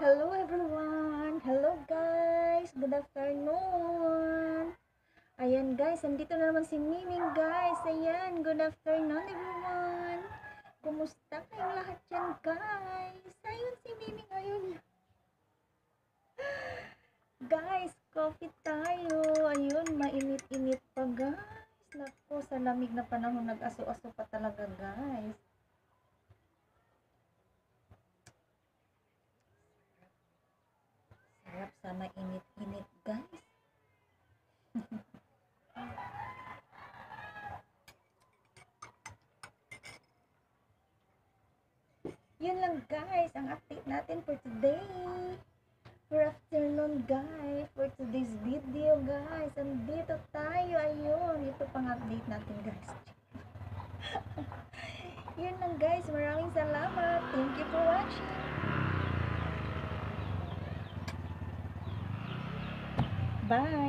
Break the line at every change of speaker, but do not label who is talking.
Hello everyone! Hello guys! Good afternoon! Ayan guys, nandito na naman si Miming guys. Ayan, good afternoon everyone! Kumusta kayong lahat dyan guys? Ayun si Miming, ayun. Guys, coffee tayo. Ayun, mainit-init pa guys. Naku, sa lamig na panahon nag-aso-aso pa talaga guys. Sarap sa mainit-init guys. Yun lang guys, ang update natin for today. Good afternoon guys, for today's video guys. Andito tayo, ayun. Ito pang update natin guys. Yun lang guys, maraming salamat. Thank you for watching. Bye!